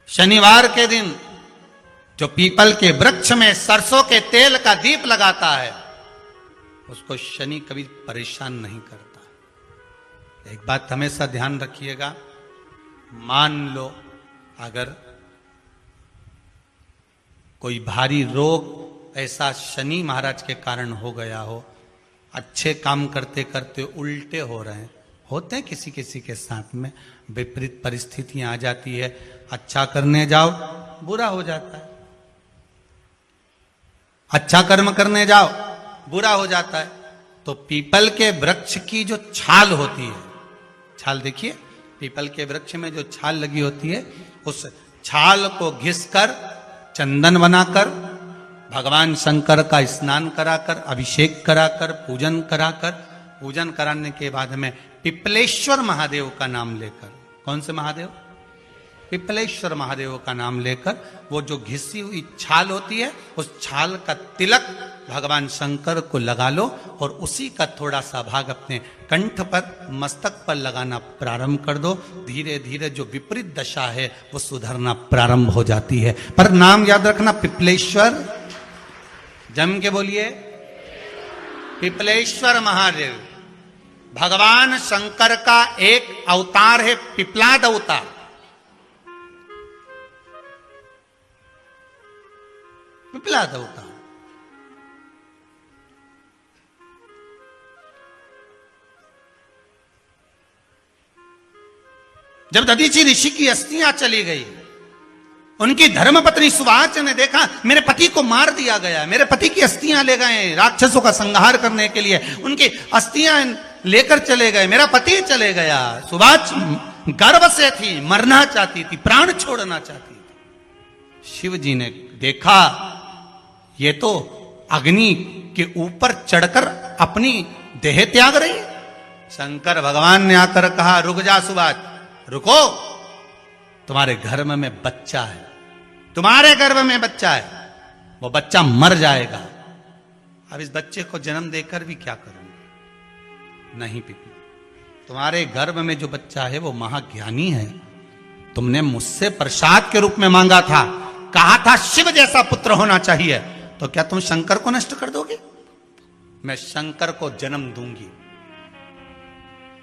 शनिवार के दिन जो पीपल के वृक्ष में सरसों के तेल का दीप लगाता है उसको शनि कभी परेशान नहीं करता। एक बात हमेशा ध्यान रखिएगा, मान लो अगर कोई भारी रोग ऐसा शनि महाराज के कारण हो गया हो, अच्छे काम करते करते उल्टे हो रहे हैं, होते हैं किसी किसी के साथ में, विपरीत परिस्थितियां आ जाती है, अच्छा करने जाओ बुरा हो जाता है, अच्छा कर्म करने जाओ बुरा हो जाता है। तो पीपल के वृक्ष की जो छाल होती है, छाल देखिए, पीपल के वृक्ष में जो छाल लगी होती है, उस छाल को घिसकर चंदन बनाकर भगवान शंकर का स्नान कराकर, अभिषेक कराकर, पूजन कराने के बाद में पिपलेश्वर महादेव का नाम लेकर, कौन से महादेव? पिपलेश्वर महादेव का नाम लेकर वो जो घिसी हुई छाल होती है उस छाल का तिलक भगवान शंकर को लगा लो और उसी का थोड़ा सा भाग अपने कंठ पर, मस्तक पर लगाना प्रारंभ कर दो। धीरे धीरे जो विपरीत दशा है वो सुधरना प्रारंभ हो जाती है। पर नाम याद रखना, पिपलेश्वर, जम के बोलिए, पिपलेश्वर महादेव भगवान शंकर का एक अवतार है, पिपलाद अवतार। पिपलाद अवतार जब दधीचि ऋषि की अस्थियां चली गई, उनकी धर्मपत्नी सुवाच ने देखा मेरे पति को मार दिया गया, मेरे पति की अस्थियां ले गए राक्षसों का संहार करने के लिए, उनकी अस्थियां लेकर चले गए, मेरा पति चले गया। सुवाच गर्व से थी, मरना चाहती थी, प्राण छोड़ना चाहती थी। शिव जी ने देखा ये तो अग्नि के ऊपर चढ़कर अपनी देह त्याग रही है। शंकर भगवान ने आकर कहा, रुक जा सुवाच, रुको, तुम्हारे गर्भ में बच्चा है, तुम्हारे गर्भ में बच्चा है, वो बच्चा मर जाएगा। अब इस बच्चे को जन्म देकर भी क्या करूंगी? नहीं पिपली, तुम्हारे गर्भ में जो बच्चा है वो महाज्ञानी है, तुमने मुझसे प्रसाद के रूप में मांगा था, कहा था शिव जैसा पुत्र होना चाहिए, तो क्या तुम शंकर को नष्ट कर दोगे? मैं शंकर को जन्म दूंगी।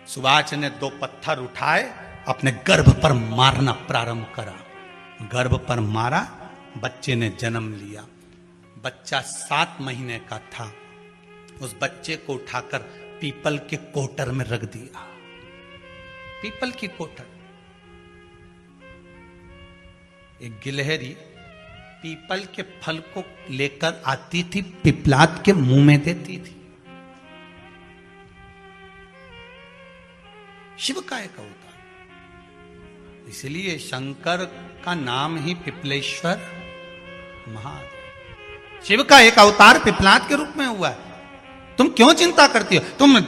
सुवाच ने 2 पत्थर उठाए, अपने गर्भ पर मारना प्रारंभ करा, गर्भ पर मारा, बच्चे ने जन्म लिया। बच्चा 7 महीने का था। उस बच्चे को उठाकर पीपल के कोटर में रख दिया। पीपल की कोटर, एक गिलहरी पीपल के फल को लेकर आती थी, पिपलाद के मुंह में देती थी। शिव का एक अवतार, इसलिए शंकर का नाम ही पिपलेश्वर महादेव। शिव का एक अवतार पिपलाद के रूप में हुआ है। तुम क्यों चिंता करती हो? तुम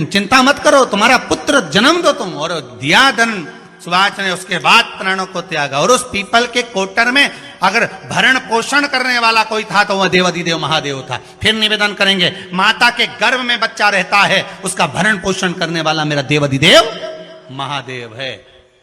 चिंता मत करो, तुम्हारा पुत्र जन्म दो तुम। और दिया धन सुवाच ने, उसके बाद प्राणों को त्यागा। और उस पीपल के कोटर में अगर भरण पोषण करने वाला कोई था तो वह देवाधिदेव महादेव था। फिर निवेदन करेंगे, माता के गर्भ में बच्चा रहता है, उसका भरण पोषण करने वाला मेरा देवाधिदेव महादेव है।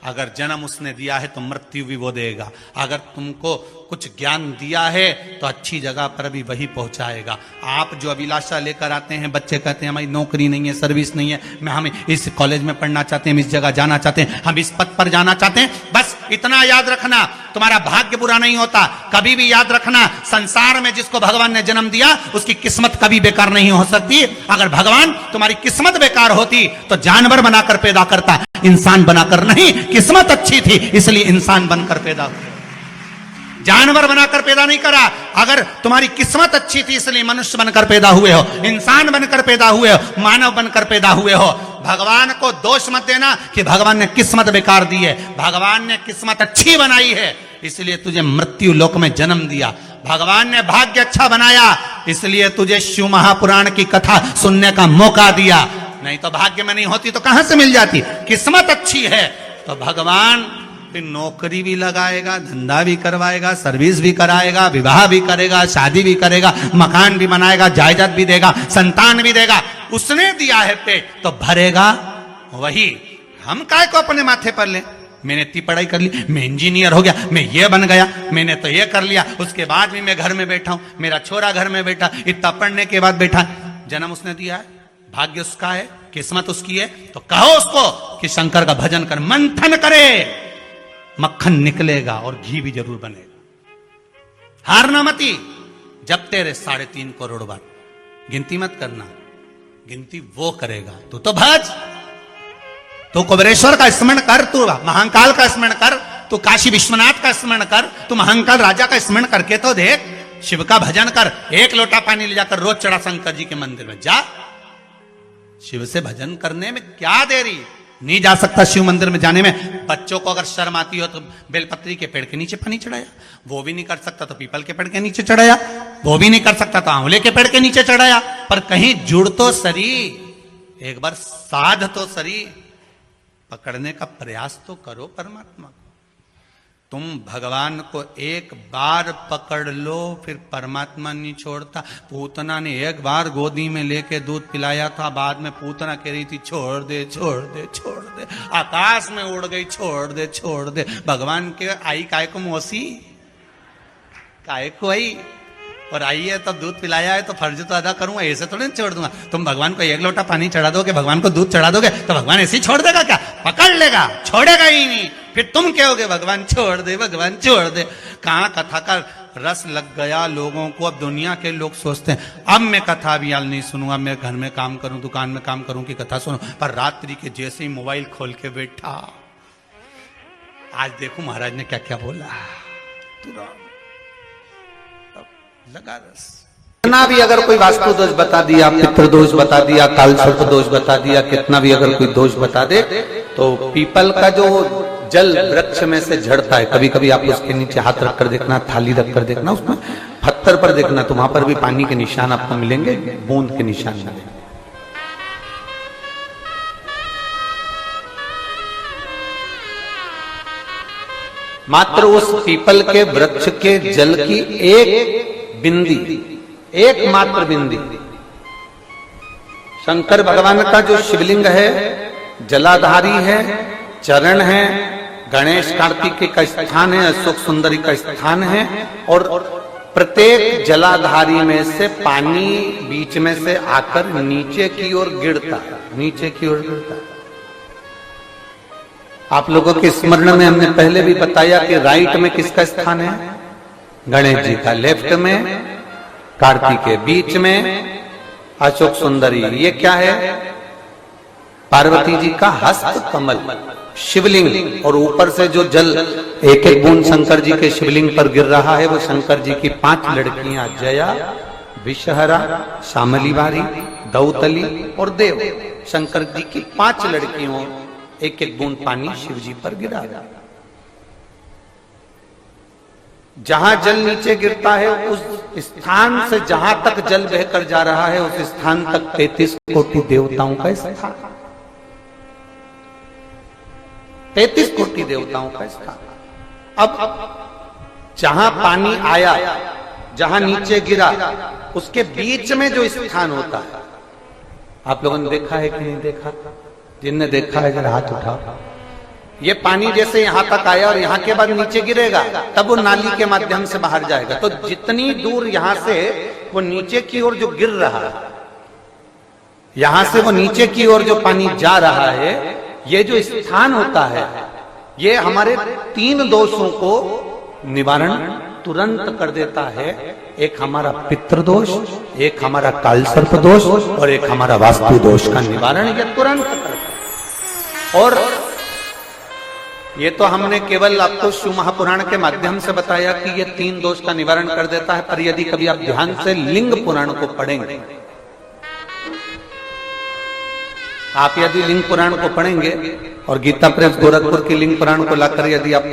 अगर जन्म उसने दिया है तो मृत्यु भी वो देगा। अगर तुमको कुछ ज्ञान दिया है तो अच्छी जगह पर भी वही पहुंचाएगा। आप जो अभिलाषा लेकर आते हैं, बच्चे कहते हैं हमारी नौकरी नहीं है, सर्विस नहीं है, हम इस कॉलेज में पढ़ना चाहते हैं, हम इस जगह जाना चाहते हैं, हम इस पद पर जाना चाहते हैं, बस इतना याद रखना, तुम्हारा भाग्य बुरा नहीं होता। कभी भी याद रखना, संसार में जिसको भगवान ने जन्म दिया उसकी किस्मत कभी बेकार नहीं हो सकती। अगर भगवान तुम्हारी किस्मत बेकार होती तो जानवर बनाकर पैदा करता, इंसान बनाकर नहीं। किस्मत अच्छी थी इसलिए इंसान बनकर पैदा हुआ, जानवर बनाकर पैदा नहीं करा। अगर तुम्हारी किस्मत अच्छी थी इसलिए मनुष्य बनकर पैदा हुए हो, इंसान बनकर पैदा हुए हो, मानव बनकर पैदा हुए हो। भगवान को दोष मत देना कि भगवान ने किस्मत बेकार दी है। भगवान ने किस्मत अच्छी बनाई है इसलिए तुझे मृत्यु लोक में जन्म दिया। भगवान ने भाग्य अच्छा बनाया इसलिए तुझे शिव महापुराण की कथा सुनने का मौका दिया। नहीं तो भाग्य में नहीं होती तो कहां से मिल जाती? किस्मत अच्छी है तो भगवान फिर नौकरी भी लगाएगा, धंधा भी करवाएगा, सर्विस भी कराएगा, विवाह भी करेगा, शादी भी करेगा, मकान भी बनाएगा, जायदाद भी देगा, संतान भी देगा। उसने दिया है पेट तो भरेगा वही। हम काय को अपने माथे पर ले? मैंने इतनी पढ़ाई कर ली, मैं इंजीनियर हो गया, मैं ये बन गया, मैंने तो ये कर लिया, उसके बाद भी मैं घर में बैठा हूं, मेरा छोरा घर में बैठा, इतना पढ़ने के बाद बैठा। जन्म उसने दिया है, भाग्य उसका है, किस्मत उसकी है, तो कहो उसको कि शंकर का भजन कर, मंथन करे, मक्खन निकलेगा और घी भी जरूर बनेगा। हारना मती, जब तेरे 3.5 करोड़ बार, गिनती मत करना, गिनती वो करेगा। तू तो भज, तू कुबेरेश्वर का स्मरण कर, तू महाकाल का स्मरण कर, तू काशी विश्वनाथ का स्मरण कर, तू महाकाल राजा का स्मरण करके तो देख, शिव का भजन कर, 1 लोटा पानी ले जाकर रोज चढ़ा शंकर जी के मंदिर में जा। शिव से भजन करने में क्या देरी, नहीं जा सकता शिव मंदिर में जाने में। बच्चों को अगर शर्म आती हो तो बेलपत्री के पेड़ के नीचे पानी चढ़ाया, वो भी नहीं कर सकता तो पीपल के पेड़ के नीचे चढ़ाया, वो भी नहीं कर सकता तो आंवले के पेड़ के नीचे चढ़ाया। पर कहीं जुड़ तो सरी, एक बार साध तो सरी, पकड़ने का प्रयास तो करो परमात्मा को। तुम भगवान को एक बार पकड़ लो, फिर परमात्मा नहीं छोड़ता। पूतना ने एक बार गोदी में लेके दूध पिलाया था, बाद में पूतना कह रही थी छोड़ दे छोड़ दे छोड़ दे, आकाश में उड़ गई, छोड़ दे छोड़ दे। भगवान के आई काय को मौसी, काय को आई, और आई है तो दूध पिलाया है तो फर्ज तो अदा करूंगा, ऐसे थोड़ी छोड़ दूंगा। तुम भगवान को 1 लोटा पानी चढ़ा दोगे, भगवान को दूध चढ़ा दोगे तो भगवान ऐसे ही छोड़ देगा क्या? पकड़ लेगा, छोड़ेगा ही नहीं। फिर तुम कहोगे भगवान छोड़ दे, भगवान छोड़ दे। कहां कथा का रस लग गया लोगों को। अब दुनिया के लोग सोचते हैं अब मैं कथा भी याल नहीं सुनूंगा, मैं घर में काम करूं, दुकान में काम करूं कि कथा सुनूं। पर रात्रि के जैसे ही मोबाइल खोल के बैठा, आज देखो महाराज ने क्या क्या बोला, तुरंत लगा रस। कितना भी अगर कोई वास्तु दोष बता दिया, पितृ दोष बता दिया, कालसर्प दोष बता दिया, कितना भी अगर कोई दोष बता दे, तो पीपल का जो जल वृक्ष में से झड़ता है, कभी कभी आप उसके नीचे हाथ रखकर देखना, थाली रखकर देखना, उसमें पत्थर पर देखना, तो वहां पर भी पानी के निशान आपको मिलेंगे, बूंद के निशान मिलेंगे। मात्र उस पीपल के वृक्ष के जल की एक बिंदी, एकमात्र बिंदी, शंकर भगवान का जो शिवलिंग है, जलाधारी है, चरण है, गणेश कार्तिकेय का स्थान है, अशोक सुंदरी का स्थान है, और प्रत्येक जलाधारी में से पानी बीच में से आकर नीचे की ओर गिरता है, नीचे की ओर गिरता है। आप लोगों के स्मरण में हमने पहले भी बताया कि राइट में किसका स्थान है? गणेश जी का, लेफ्ट में कार्तिकेय, बीच में अशोक सुंदरी। ये क्या है? पार्वती जी का हस्त कमल शिवलिंग, और ऊपर से जो जल एक एक बूंद शंकर जी के शिवलिंग पर गिर रहा है, वो शंकर जी की 5 लड़कियां, जया, विषहरा, शामली बारी, दौतली और देव, शंकर जी की 5 लड़कियों, एक एक बूंद पानी शिव जी पर गिरा। जहां जल नीचे गिरता है, उस स्थान से जहां तक जल बहकर जा रहा है, उस स्थान तक 33 कोटि देवताओं का स्थान, 33 कोटि देवताओं का स्थान। अब जहां पानी आया, जहां नीचे गिरा, उसके बीच में जो स्थान होता है, आप लोगों ने देखा है कि नहीं देखा? जिनने देखा है जरा हाथ उठाओ। ये पानी जैसे यहां तक आया और यहां के बाद नीचे गिरेगा, तब वो नाली के माध्यम से बाहर जाएगा। तो जितनी दूर यहां से वो नीचे की ओर जो गिर रहा है, यहां से वो नीचे की ओर जो पानी जा रहा है, ये जो स्थान होता है, ये हमारे 3 दोषों को निवारण तुरंत कर देता है। एक हमारा पितृदोष, एक हमारा कालसर्प दोष, और एक हमारा वास्तु दोष का निवारण ये तुरंत करता है। और ये तो हमने केवल आपको शिव महापुराण के माध्यम से बताया कि ये 3 दोष का निवारण कर देता है। पर यदि कभी आप ध्यान से लिंग पुराण को पढ़ेंगे, आप यदि लिंग पुराण को पढ़ेंगे और गीता प्रेस गोरखपुर की लिंग पुराण को लाकर यदि आप